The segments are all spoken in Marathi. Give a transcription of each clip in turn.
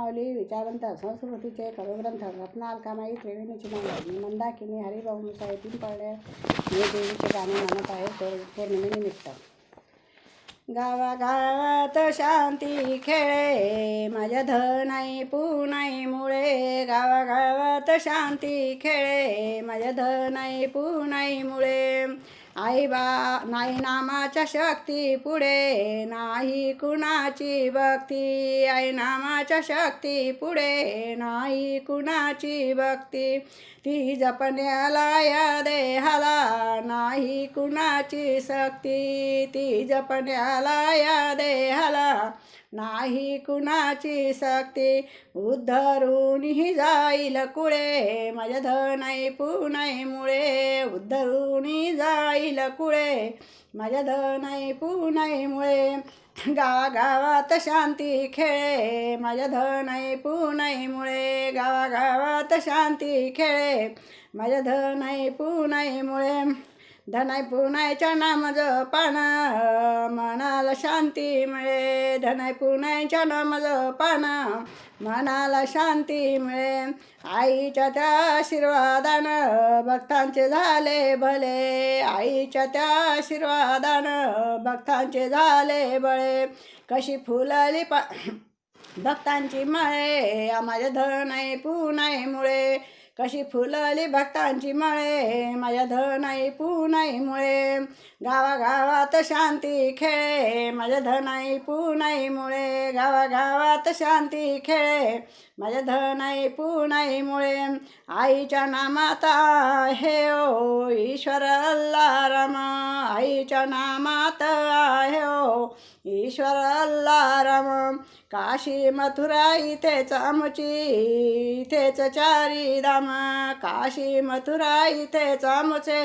माऊली विचारवंत संस्कृतीचे कविग्रंथ रत्नाल कामाई त्रिवेणीची मांडणी मंदाकिनी हरिभाऊ मुसाई तीन पडले हे देवीचे गाणे म्हणत आहे पौर्णिमेनिमित्त. गावागावात शांती खेळे माझ्या धनाई पुनाई मुळे, गावागावात शांती खेळे माझ्या धनाई पुनाई मुळे. नाही नामाच्या शक्ती पुढे नाही कुणाची भक्ती, आई नामाच्या शक्ती पुढे नाही कुणाची भक्ती. ती जपण्याला या देहाला नाही कुणाची सक्ती, ती जपण्याला या देहाला नाही कुणाची सक्ती. उद्धरूनही जाईल कुळे माझ्या धनाई पुनाई मुळे, उद्धरूनही जाईल कुळे माझ्या धनाई पुनाई मुळे. गावागावात शांती खेळे माझ्या धनाई पुनाई मुळे, गावागावात शांती खेळे माझ्या धनाई पुनाई मुळे. धनाई पुनाईच्या नाम जपाना मनाला शांती मिळे, धनाई पुनाईच्या नाम जपाना मनाला शांती मिळे. आईच्या त्या आशीर्वादानं भक्तांचे झाले भले, आईच्या त्या आशीर्वादानं भक्तांचे झाले बळे. कशी फुलली भक्तांची मळे माझ्या धनाई पुनाई मुळे, कशी फुलली भक्तांची मळे माझ्या धनाई पुनाई मुळे. गावागावात शांती खेळे माझ्या धनाई पुनाई मुळे, गावागावात शांती खेळे माझ्या धनाई पुनाई मुळे. आईच्या नामात आहे ओ ईश्वर अल्ला राम, आईच्या नामात आहे ओ ईश्वर अल्ला राम. काशी मथुरा इथेच आमची, इथेच चारी धाम, काशी मथुरा इथेच आमचे,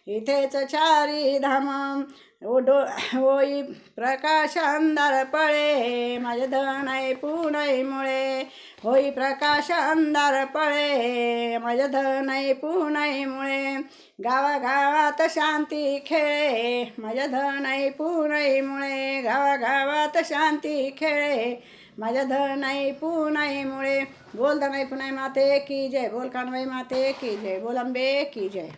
इथेच चारी धाम. होई प्रकाश अंधार पळे माझ्या धनाई पुनाई मुळे, होई प्रकाश अंधार पळे माझ्या धनाई पुनाई मुळे. गावागावात शांती खेळे माझ्या धनाई पुनाई मुळे, गावागावात शांती खेळे माझ्या धनाई पुनाई मुळे. बोल धनाई पुनाई माते की जय, बोल कानबाई माते की जय, बोल अंबे की जय.